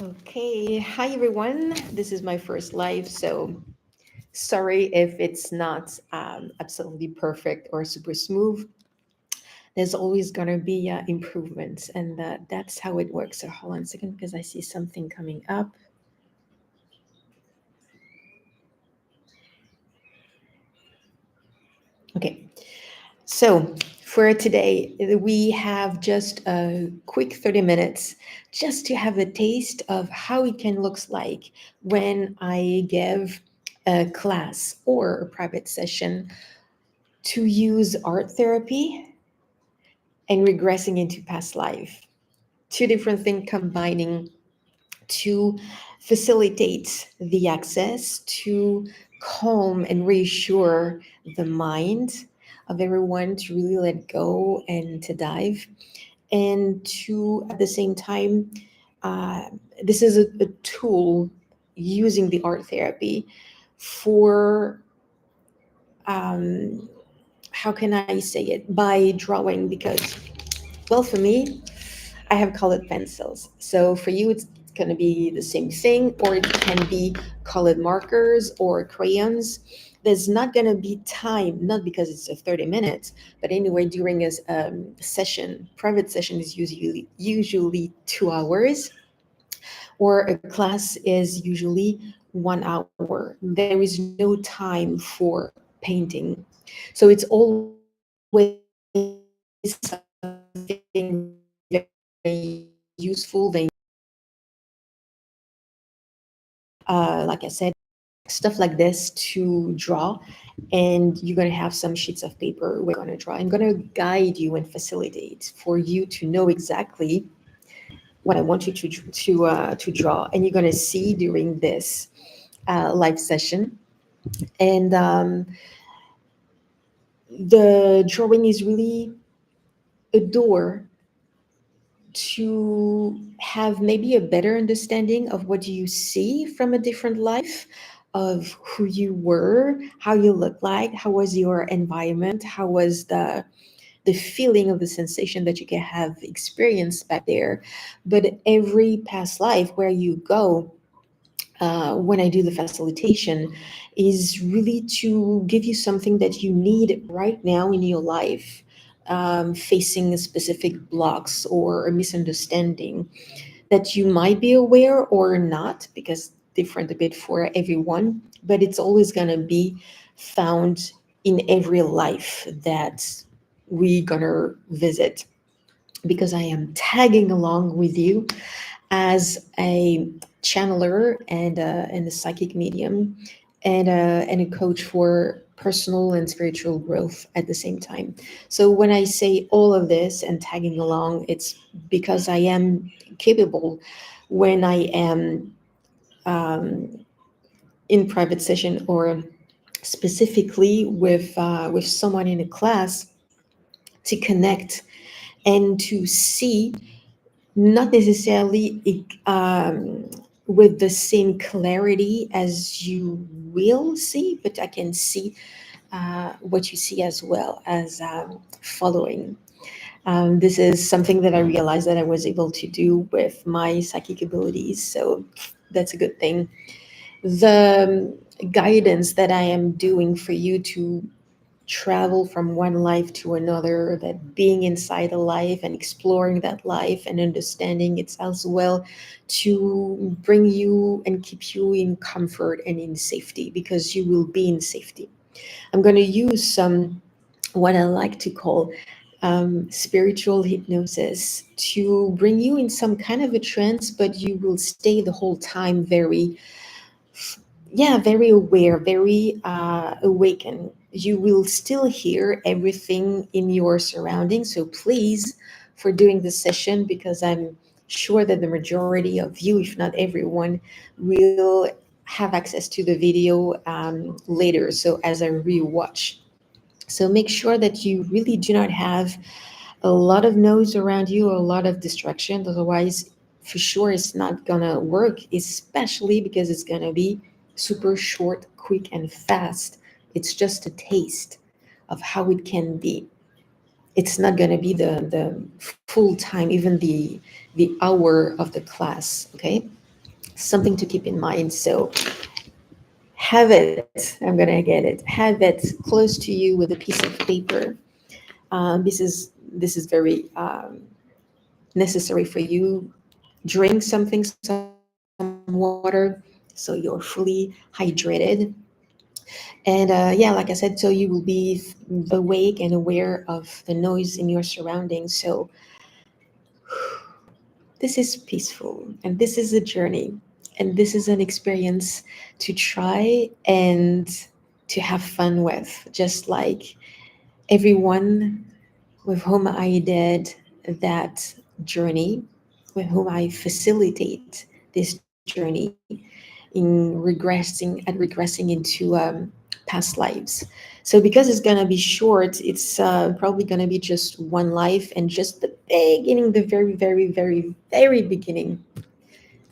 Okay, hi everyone. This is my first live, so sorry if it's not absolutely perfect or super smooth. There's always gonna be improvements, and that's how it works. So hold on a second because I see something coming up. Okay, so for today, we have just a quick 30 minutes just to have a taste of how it can looks like when I give a class or a private session to use art therapy and regressing into past life. Two different things combining to facilitate the access to calm and reassure the mind of everyone to really let go and to dive and to at the same time uh, this is a tool using the art therapy for um, how can I say it, by drawing, because well, for me, I have colored pencils. So for you, it's going to be the same thing, or it can be colored markers or crayons. There's not going to be time, not because it's a 30 minutes, but anyway, during a session, private session is usually 2 hours, or a class is usually 1 hour. There is no time for painting. So it's always something very useful. They like I said, stuff like this to draw, and you're going to have some sheets of paper. We're going to draw. I'm going to guide you and facilitate for you to know exactly what I want you to draw, and you're going to see during this live session. And the drawing is really a door to have maybe a better understanding of what you see from a different life, of who you were, how you look like, how was your environment, how was the feeling of the sensation that you can have experienced back there. But every past life where you go, when I do the facilitation, is really to give you something that you need right now in your life, facing specific blocks or a misunderstanding that you might be aware or not, because different a bit for everyone, but it's always going to be found in every life that we gonna visit, because I am tagging along with you as a channeler and a psychic medium and a coach for personal and spiritual growth at the same time. So when I say all of this and tagging along, it's because I am capable when I am um, in private session or specifically with someone in a class, to connect and to see, not necessarily with the same clarity as you will see, but I can see what you see as well as following. This is something that I realized that I was able to do with my psychic abilities, so that's a good thing. The guidance that I am doing for you to travel from one life to another, that being inside a life and exploring that life and understanding it as well, to bring you and keep you in comfort and in safety, because you will be in safety. I'm going to use some, what I like to call spiritual hypnosis, to bring you in some kind of a trance, but you will stay the whole time very, yeah, very aware, very awakened. You will still hear everything in your surroundings. So please, for doing this session, because I'm sure that the majority of you, if not everyone, will have access to the video later, so as a rewatch. So make sure that you really do not have a lot of noise around you or a lot of distractions. Otherwise, for sure, it's not gonna work, especially because it's gonna be super short, quick, and fast. It's just a taste of how it can be. It's not gonna be the full time, even the hour of the class. Okay. something to keep in mind. So have it. I'm gonna get it. Have it close to you with a piece of paper. This is very necessary for you. Drink something, some water, so you're fully hydrated. And yeah, like I said, so you will be awake and aware of the noise in your surroundings. So this is peaceful, and this is a journey, and this is an experience to try and to have fun with, just like everyone with whom I did that journey, with whom I facilitate this journey regressing into past lives. So because it's gonna be short, it's probably gonna be just one life and just the beginning, the very, very, very, very beginning,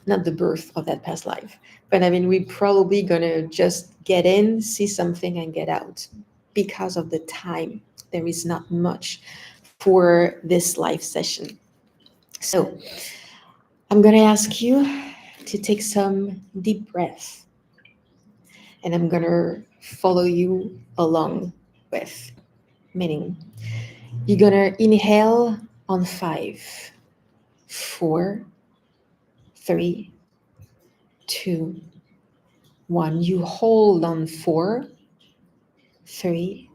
not the birth of that past life. But I mean, we probably gonna just get in, see something, and get out because of the time. There is not much for this live session. So I'm gonna ask you to take some deep breath, and I'm gonna follow you along with. Meaning, you're gonna inhale on 5, 4, 3, 2, 1. You hold on 4, 3,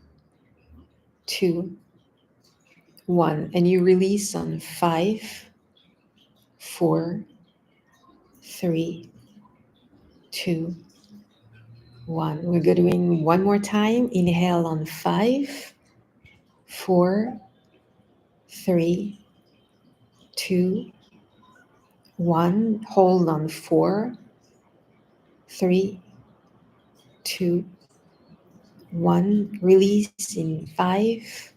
2, 1, and you release on 5, 4, 3, 2, 1. We're doing one more time. Inhale on 5, 4, 3, 2, 1. Hold on 4, 3, 2, 1. Release in 5,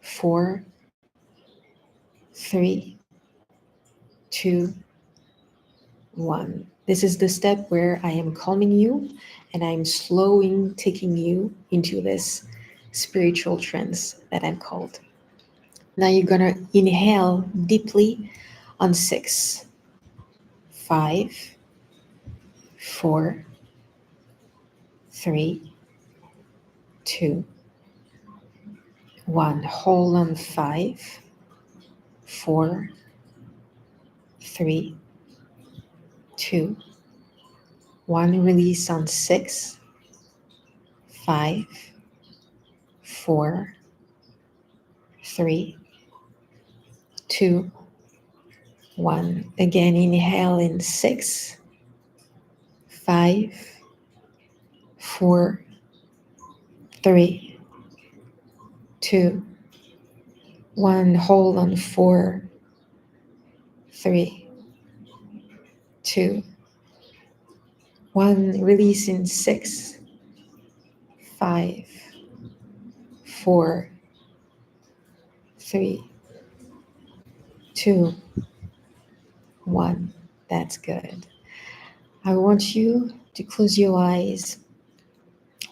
4, 3, 2, 1. This is the step where I am calming you and I'm slowing, taking you into this spiritual trance that I'm called. Now you're gonna inhale deeply on 6, 5, 4, 3, 2, 1. Hold on 5, 4, 3, 2, 1. Release on 6, 5, 4, 3, 2, 1. Again, inhale in 6, 5, 4, 3, 2, 1. Hold on 4, 3, 2, 1. Release in 6, 5, 4, 3, 2, 1. That's good. I want you to close your eyes.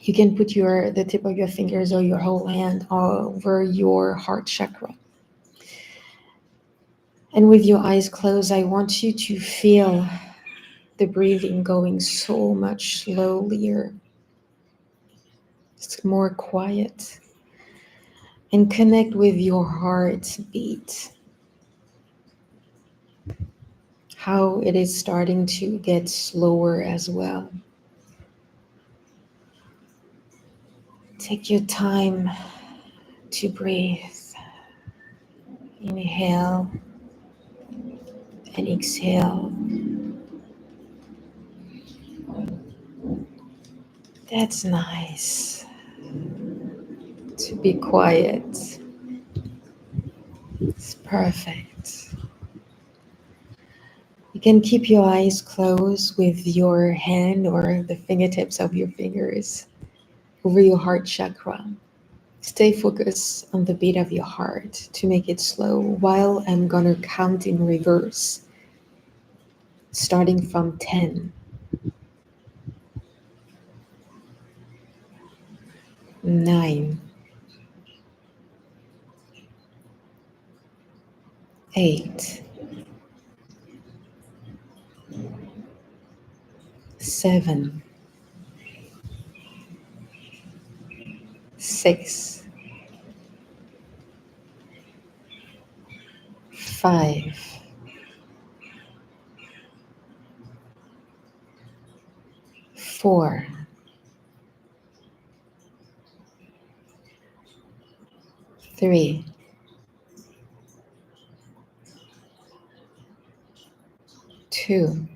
You can put the tip of your fingers or your whole hand over your heart chakra. And with your eyes closed, I want you to feel the breathing going so much slower. It's more quiet. And connect with your heartbeat. How it is starting to get slower as well. Take your time to breathe. Inhale and exhale. That's nice. To be quiet. It's perfect. You can keep your eyes closed with your hand or the fingertips of your fingers over your heart chakra. Stay focused on the beat of your heart to make it slow while I'm gonna count in reverse, starting from 10, 9, 8, 7, 6, 5, 4, 3, 2,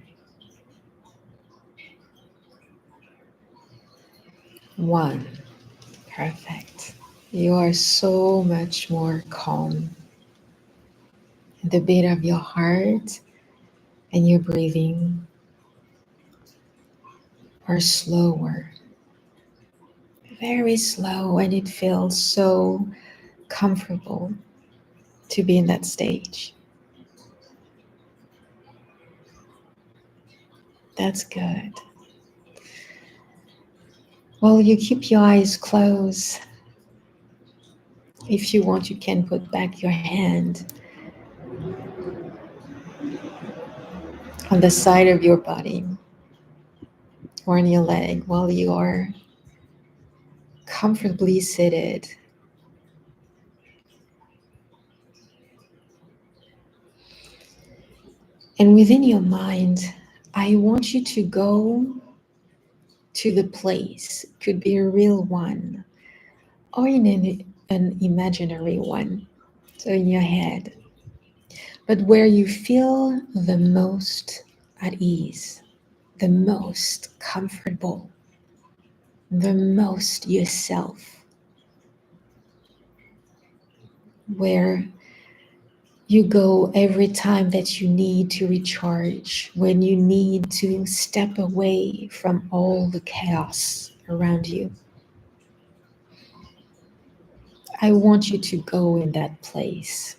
1. Perfect. You are so much more calm. The beat of your heart and your breathing are slower, very slow, and it feels so comfortable to be in that stage. That's good. Well, you keep your eyes closed. If you want, you can put back your hand on the side of your body or on your leg while you are comfortably seated. And within your mind, I want you to go to the place. Could be a real one or in an imaginary one, so in your head, but where you feel the most at ease, the most comfortable, the most yourself, where you go every time that you need to recharge, when you need to step away from all the chaos around you. I want you to go in that place.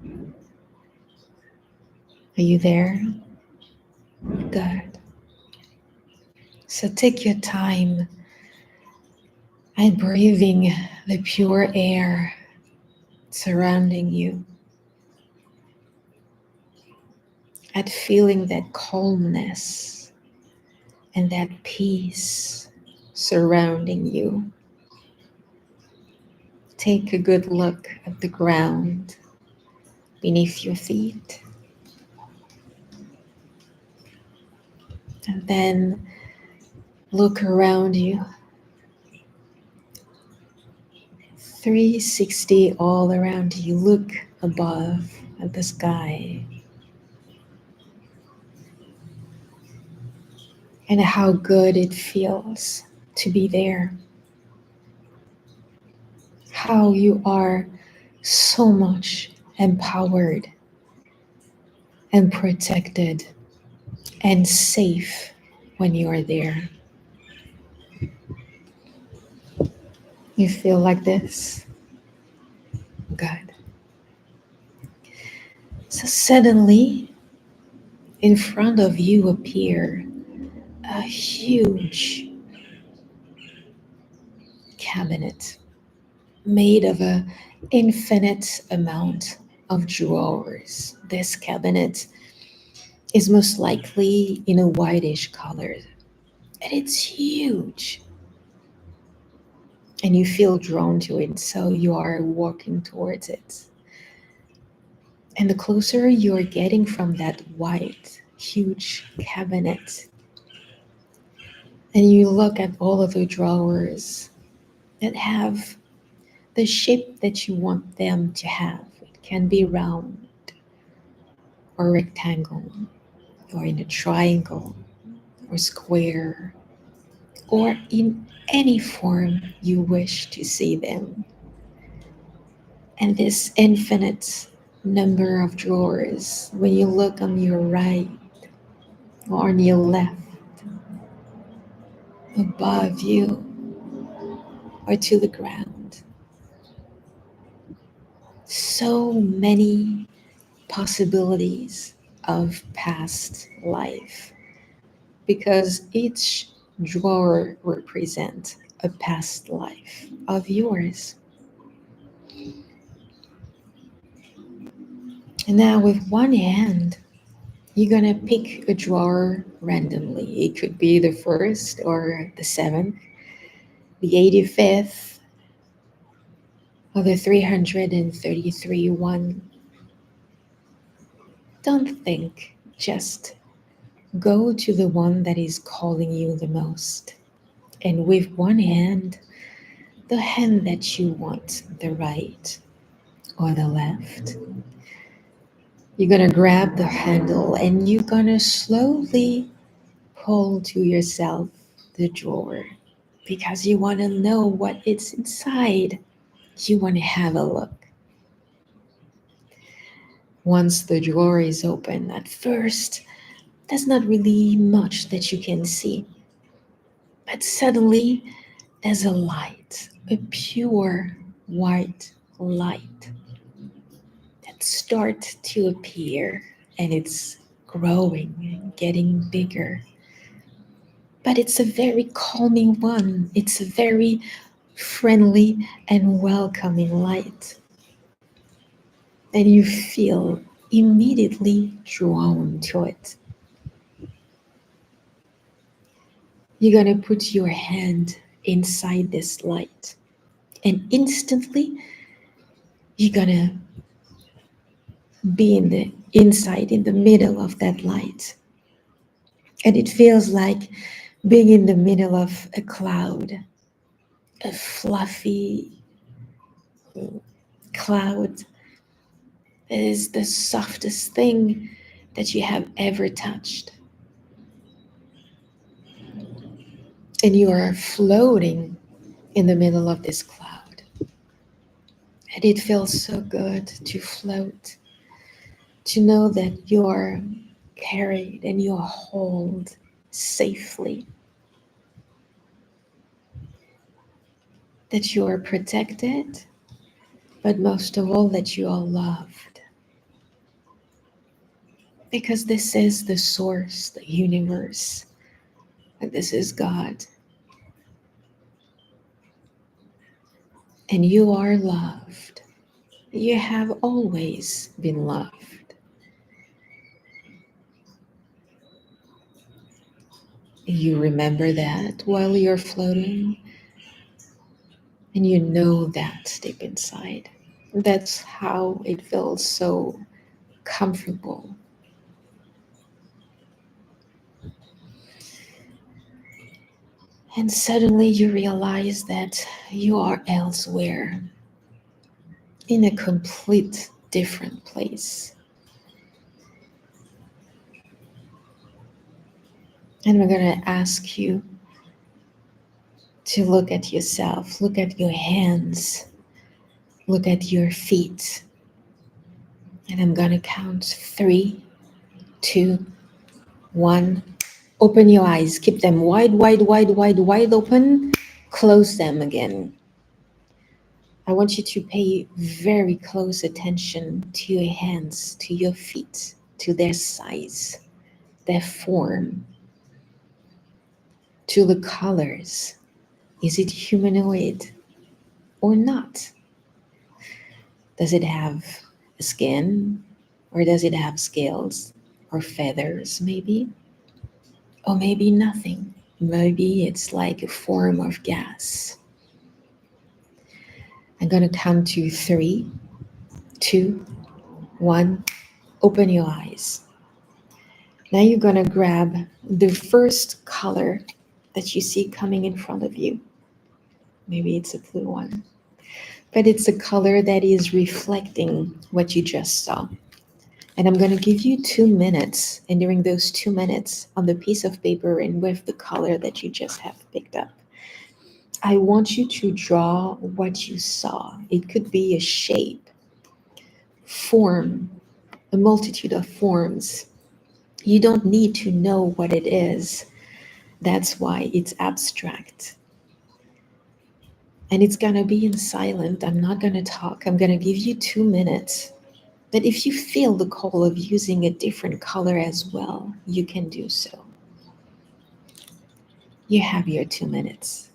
Are you there? Good. So take your time and breathing the pure air surrounding you, at feeling that calmness and that peace surrounding you. Take a good look at the ground beneath your feet, and then look around you. 360 all around you. Look above at the sky and how good it feels to be there. How you are so much empowered and protected and safe when you are there. You feel like this? Good. So suddenly, in front of you appear a huge cabinet made of an infinite amount of drawers. This cabinet is most likely in a whitish color, and it's huge. And you feel drawn to it, so you are walking towards it. And the closer you are getting from that white, huge cabinet, and you look at all of the drawers that have the shape that you want them to have. It can be round or rectangle, or in a triangle or square, or in any form you wish to see them. And this infinite number of drawers, when you look on your right or on your left, above you or to the ground, so many possibilities of past life, because each drawer represents a past life of yours. And now with one hand, You're gonna pick a drawer randomly. It could be the first or the seventh, the 85th, or the 333 one. Don't think, just go to the one that is calling you the most. And with one hand, the hand that you want, the right or the left, you're gonna grab the handle and you're gonna slowly pull to yourself the drawer because you want to know what it's inside. You want to have a look. Once the drawer is open, at first, there's not really much that you can see. But suddenly, there's a light, a pure white light that starts to appear and it's growing and getting bigger. But it's a very calming one. It's a very friendly and welcoming light. And you feel immediately drawn to it. You're going to put your hand inside this light, and instantly you're going to be in the inside, in the middle of that light. And it feels like being in the middle of a cloud, a fluffy cloud. It is the softest thing that you have ever touched. And you are floating in the middle of this cloud. And it feels so good to float, to know that you're carried and you're held safely, that you are protected, but most of all, that you are loved. Because this is the source, the universe, and this is God. And you are loved. You have always been loved. You remember that while you're floating, and you know that deep inside. That's how it feels so comfortable. And suddenly you realize that you are elsewhere, in a complete different place. And we're going to ask you to look at yourself, look at your hands, look at your feet. And I'm going to count 3, 2, 1. Open your eyes, keep them wide, wide, wide, wide, wide open. Close them again. I want you to pay very close attention to your hands, to your feet, to their size, their form, to the colors. Is it humanoid or not? Does it have a skin, or does it have scales or feathers maybe? Or maybe nothing. Maybe it's like a form of gas. I'm going to count to 3, 2, 1. Open your eyes. Now you're going to grab the first color that you see coming in front of you. Maybe it's a blue one, but it's a color that is reflecting what you just saw. And I'm going to give you 2 minutes. And during those 2 minutes, on the piece of paper and with the color that you just have picked up, I want you to draw what you saw. It could be a shape, form, a multitude of forms. You don't need to know what it is. That's why it's abstract. And it's going to be in silent. I'm not going to talk. I'm going to give you 2 minutes. But if you feel the call of using a different color as well, you can do so. You have your 2 minutes.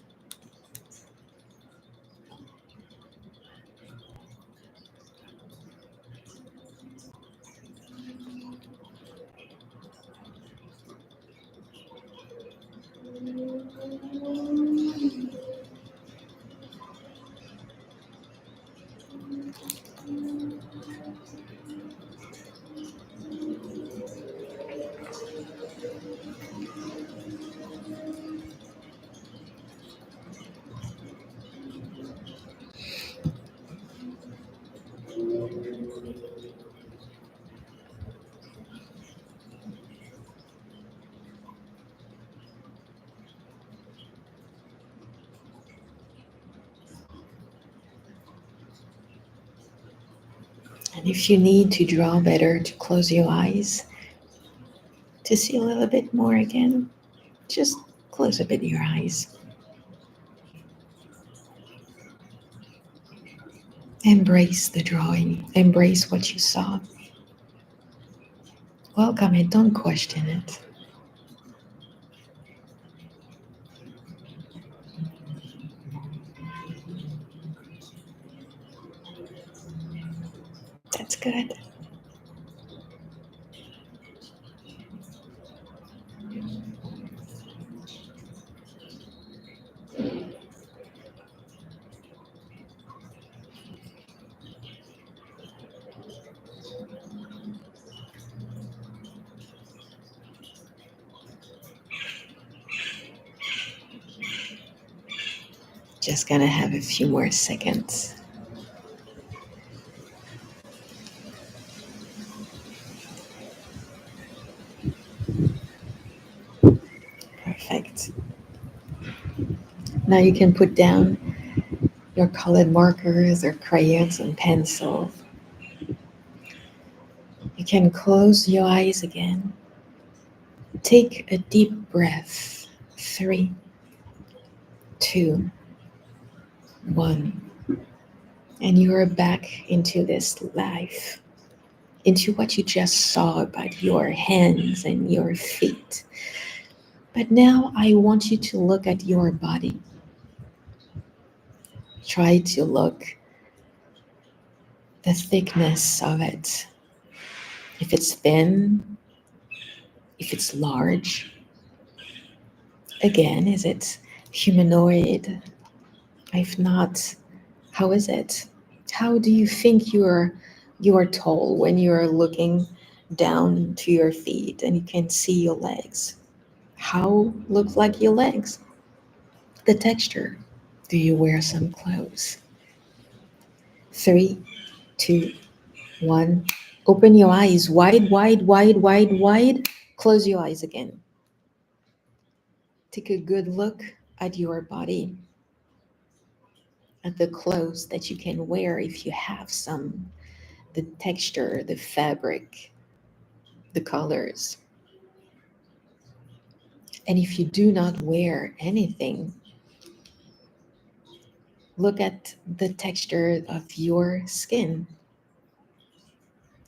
And if you need to draw better, to close your eyes, to see a little bit more again, just close a bit your eyes. Embrace the drawing, embrace what you saw. Welcome it, don't question it. That's good. Just gonna have a few more seconds. Perfect. Now you can put down your colored markers or crayons and pencils. You can close your eyes again. Take a deep breath. 3, 2, 1. And you are back into this life, into what you just saw about your hands and your feet. But now I want you to look at your body. Try to look the thickness of it. If it's thin, if it's large. Again, is it humanoid? If not, how is it? How do you think you're tall when you're looking down to your feet and you can see your legs? How look like your legs? The texture. Do you wear some clothes? 3, 2, 1. Open your eyes wide, wide, wide, wide, wide. Close your eyes again. Take a good look at your body, at the clothes that you can wear if you have some, the texture, the fabric, the colors. And if you do not wear anything, look at the texture of your skin.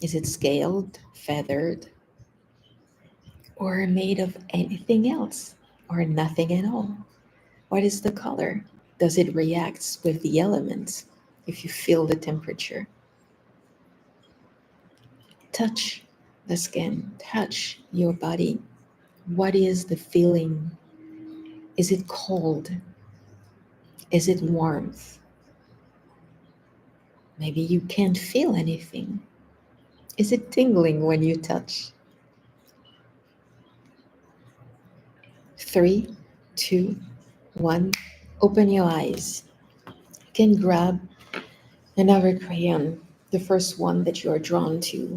Is it scaled, feathered, or made of anything else, or nothing at all? What is the color? Does it react with the elements if you feel the temperature? Touch the skin, touch your body. What is the feeling? Is it cold? Is it warmth? Maybe you can't feel anything. Is it tingling when you touch? 3, 2, 1. Open your eyes. You can grab another crayon, the first one that you are drawn to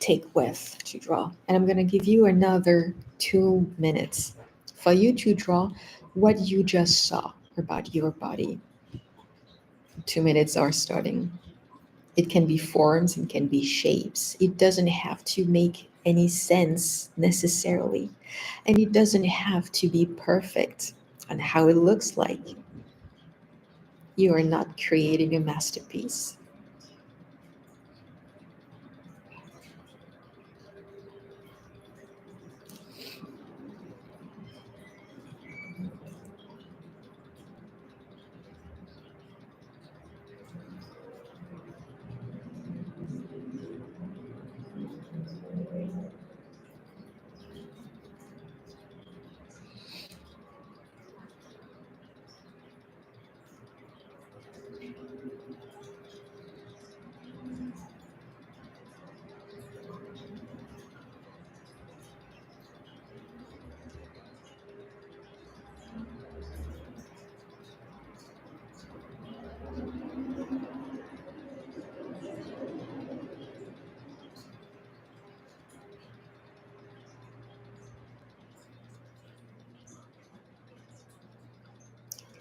take with to draw. And I'm going to give you another 2 minutes for you to draw what you just saw about your body. 2 minutes are starting. It can be forms, it can be shapes. It doesn't have to make any sense necessarily. And it doesn't have to be perfect on how it looks like. You are not creating a masterpiece.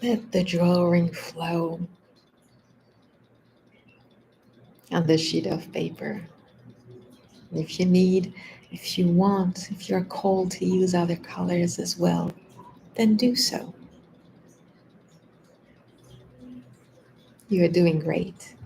Let the drawing flow on the sheet of paper. If you need, if you want, if you're called to use other colors as well, then do so. You are doing great.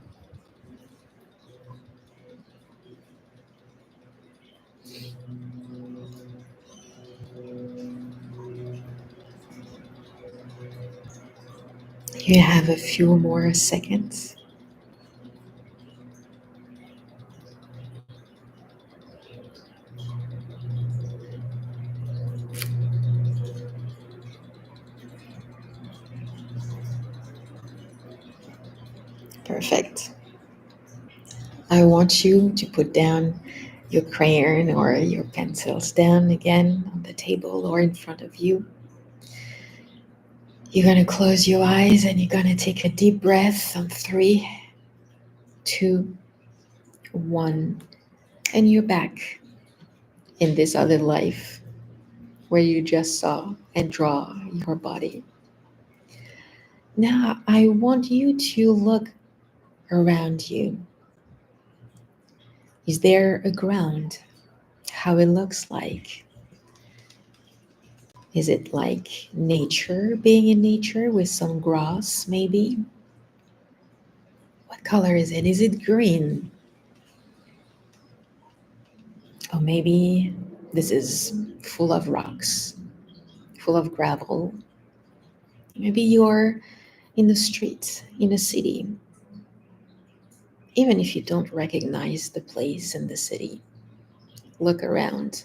You have a few more seconds. Perfect. I want you to put down your crayon or your pencils down again on the table or in front of you. You're going to close your eyes and you're going to take a deep breath on 3, 2, 1. And you're back in this other life where you just saw and draw your body. Now, I want you to look around you. Is there a ground? How it looks like? Is it like nature, being in nature with some grass maybe? What color is it? Is it green? Or maybe this is full of rocks, full of gravel. Maybe you're in the streets, in a city. Even if you don't recognize the place in the city, look around.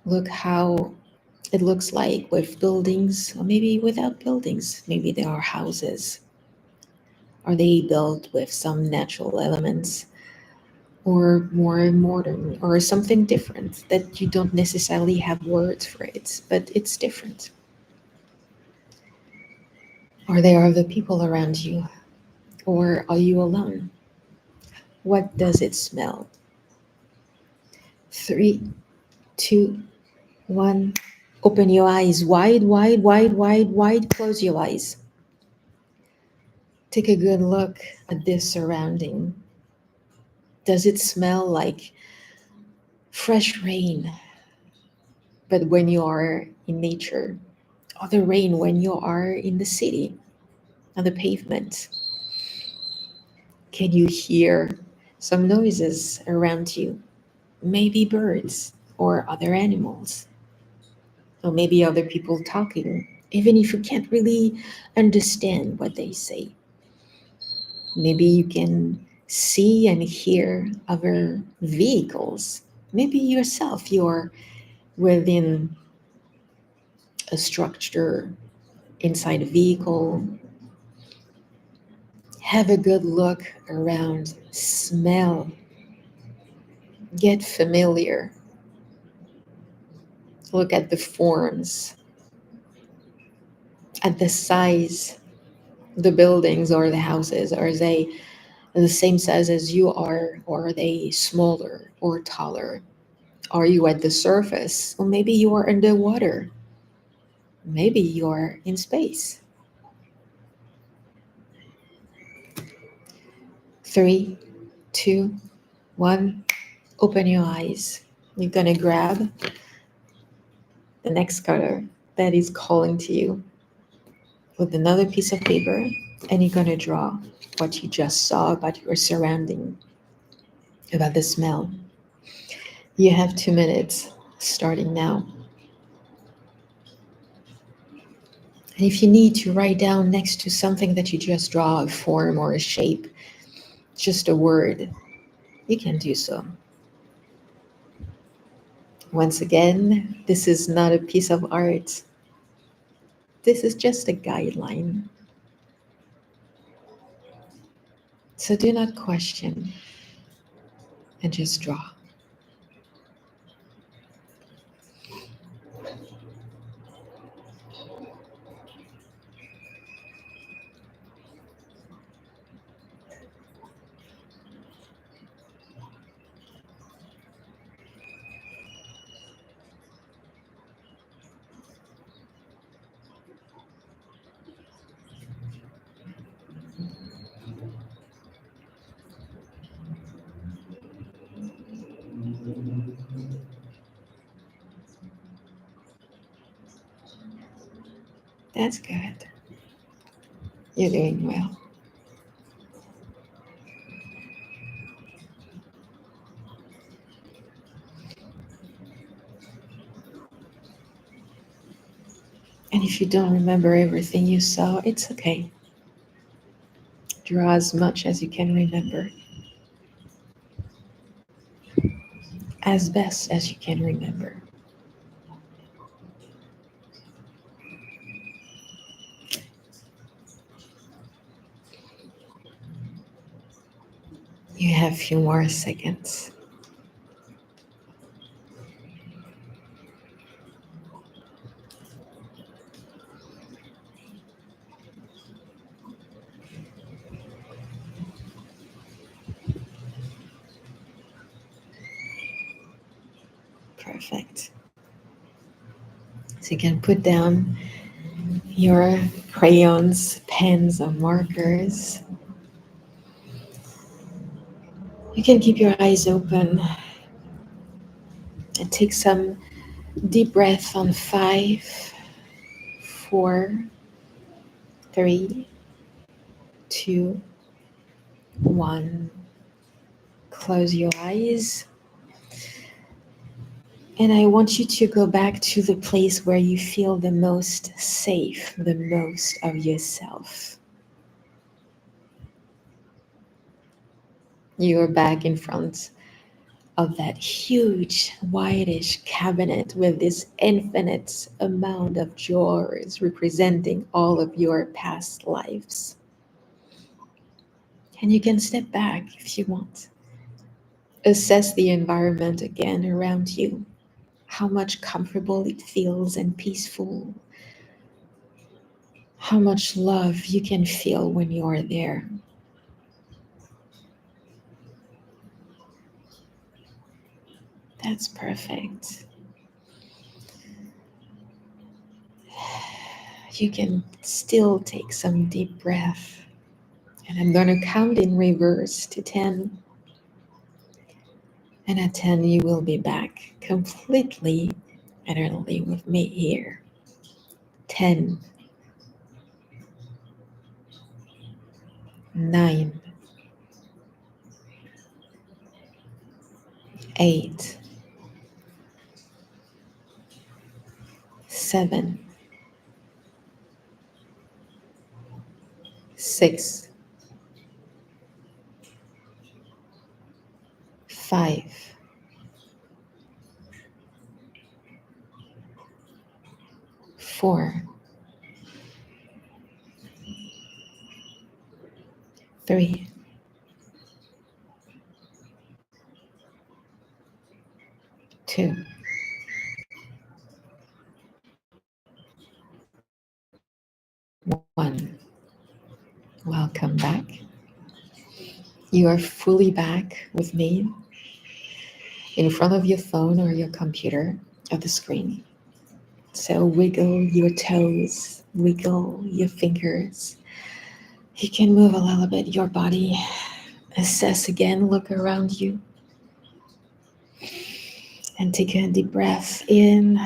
Look how it looks like with buildings, or maybe without buildings. Maybe there are houses. Are they built with some natural elements or more modern or something different that you don't necessarily have words for it, but it's different? Are there other people around you or are you alone? What does it smell? 3, 2, 1. Open your eyes wide, wide, wide, wide, wide. Close your eyes. Take a good look at this surrounding. Does it smell like fresh rain, but when you are in nature? Or the rain when you are in the city, on the pavement? Can you hear some noises around you? Maybe birds or other animals, or maybe other people talking, even if you can't really understand what they say. Maybe you can see and hear other vehicles. Maybe yourself, you're within a structure, inside a vehicle. Have a good look around, smell, get familiar. Look at the forms, at the size, the buildings or the houses. Are they the same size as you are, or are they smaller or taller? Are you at the surface? Or maybe you are underwater. Maybe you are in space. 3, 2, 1. Open your eyes. You're gonna grab the next color that is calling to you with another piece of paper, and you're gonna draw what you just saw about your surrounding, about the smell. You have 2 minutes starting now. And if you need to write down next to something that you just draw, a form or a shape, just a word, you can do so. Once again, this is not a piece of art. This is just a guideline. So do not question and just draw. That's good. You're doing well. And if you don't remember everything you saw, it's okay. Draw as much as you can remember, as best as you can remember. You have a few more seconds. Perfect. So you can put down your crayons, pens, or markers. You can keep your eyes open and take some deep breath on 5, 4, 3, 2, 1. Close your eyes. And I want you to go back to the place where you feel the most safe, the most of yourself. You're back in front of that huge, whitish cabinet with this infinite amount of drawers representing all of your past lives. And you can step back if you want. Assess the environment again around you, how much comfortable it feels and peaceful, how much love you can feel when you are there. That's perfect. You can still take some deep breath. And I'm going to count in reverse to 10. And at 10, you will be back completely and utterly with me here. 10, 9, 8, 7, 6, 5, 4, 3, 2, 1. Welcome back. You are fully back with me in front of your phone or your computer at the screen. So wiggle your toes, wiggle your fingers. You can move a little bit your body. Assess again, look around you. And take a deep breath in.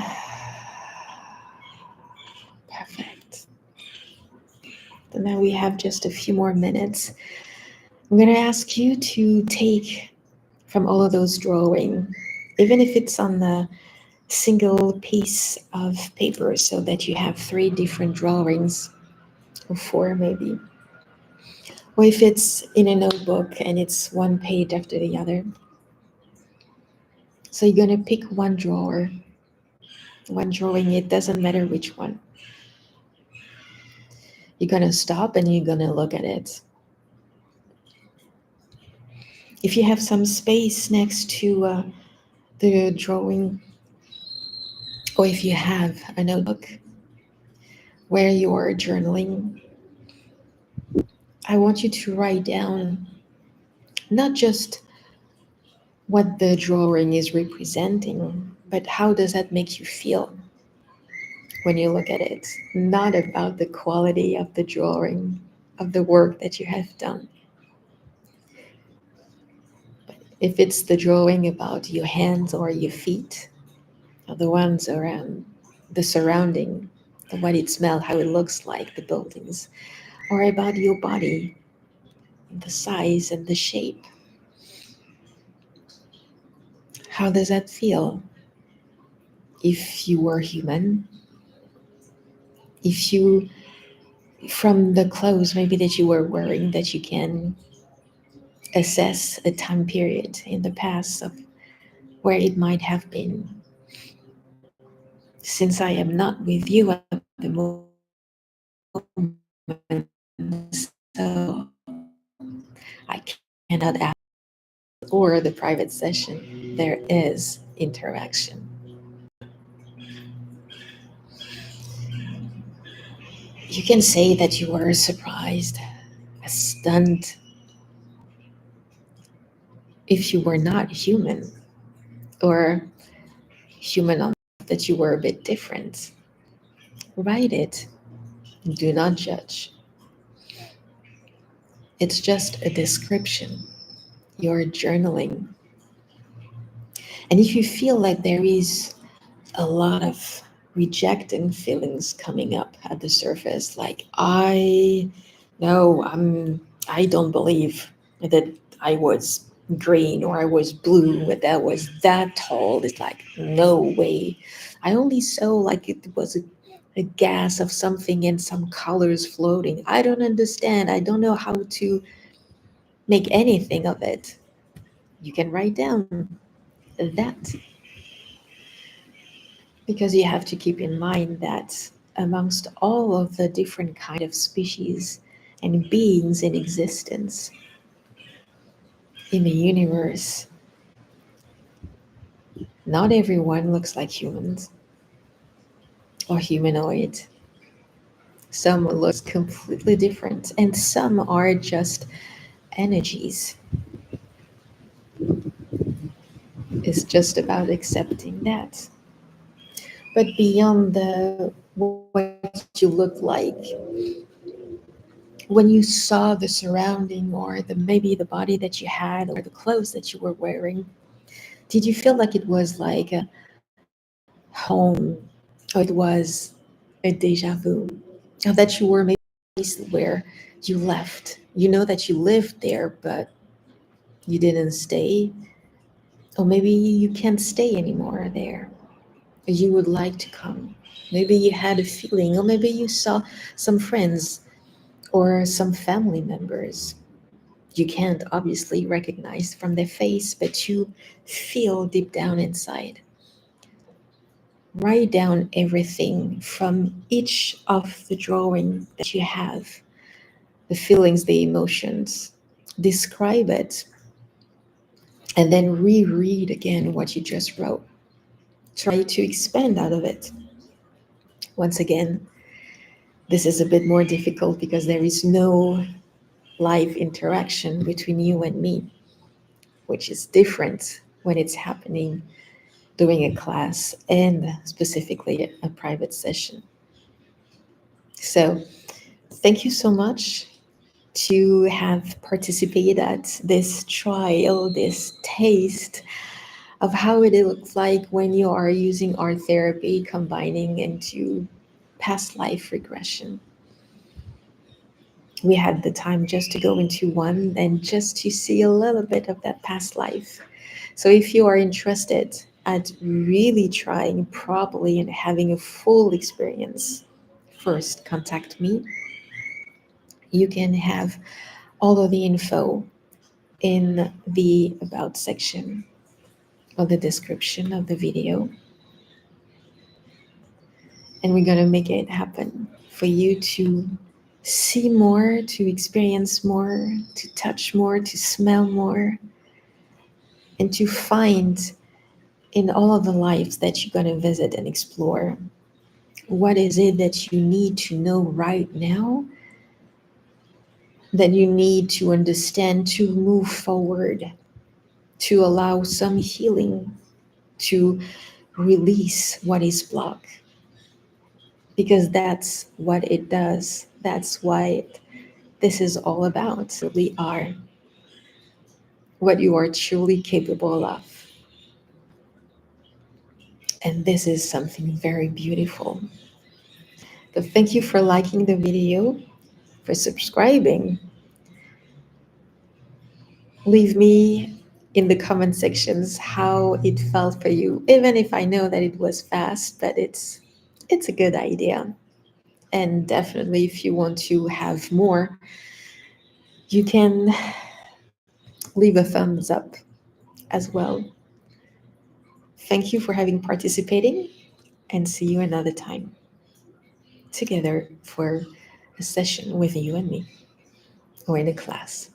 Perfect. So now we have just a few more minutes. I'm going to ask you to take from all of those drawing, even if it's on the single piece of paper, so that you have 3 different drawings, or 4 maybe. Or if it's in a notebook and it's one page after the other. So you're going to pick one drawer, one drawing, it doesn't matter which one. You're going to stop and you're going to look at it. If you have some space next to the drawing, or if you have a notebook where you're journaling, I want you to write down not just what the drawing is representing, but how does that make you feel when you look at it? Not about the quality of the drawing, of the work that you have done. But if it's the drawing about your hands or your feet, or the ones around the surrounding, what it smells, how it looks like, the buildings, or about your body, the size and the shape. How does that feel? If you were human, if you, from the clothes maybe that you were wearing, that you can assess a time period in the past of where it might have been. Since I am not with you at the moment, so I cannot ask, or the private session, there is interaction. You can say that you were surprised, stunned, if you were not human, or human enough that you were a bit different. Write it. Do not judge. It's just a description. You're journaling. And if you feel like there is a lot of rejecting feelings coming up at the surface, like I no, I don't believe that I was green or I was blue, that I was that tall. It's like no way. I only saw like it was a gas of something and some colors floating. I don't understand. I don't know how to make anything of it. You can write down that, because you have to keep in mind that amongst all of the different kind of species and beings in existence in the universe, not everyone looks like humans or humanoid. Some looks completely different, and some are just energies. It's just about accepting that. But beyond the what you look like, when you saw the surrounding, or the maybe the body that you had, or the clothes that you were wearing, did you feel like it was like a home, or it was a deja vu, or that you were maybe where you left? You know that you lived there, but you didn't stay, or maybe you can't stay anymore there. You would like to come. Maybe you had a feeling, or maybe you saw some friends or some family members. You can't obviously recognize from their face, but you feel deep down inside. Write down everything from each of the drawing that you have, the feelings, the emotions. Describe it, and then reread again what you just wrote. Try to expand out of it. Once again, this is a bit more difficult because there is no live interaction between you and me, which is different when it's happening during a class and specifically a private session. So, thank you so much to have participated at this trial, this taste of how it looks like when you are using art therapy combining into past life regression. We had the time just to go into one and just to see a little bit of that past life. So if you are interested at really trying properly and having a full experience, first contact me. You can have all of the info in the about section of the description of the video, and we're going to make it happen for you to see more, to experience more, to touch more, to smell more, and to find in all of the lives that you're going to visit and explore, what is it that you need to know right now, that you need to understand to move forward, to allow some healing, to release what is blocked, because that's what it does. That's why this is all about. We are what you are truly capable of. And this is something very beautiful. So thank you for liking the video, for subscribing. Leave me in the comment sections how it felt for you, even if I know that it was fast, but it's a good idea. And definitely if you want to have more, you can leave a thumbs up as well. Thank you for having participating, and see you another time together for a session with you and me, or in a class.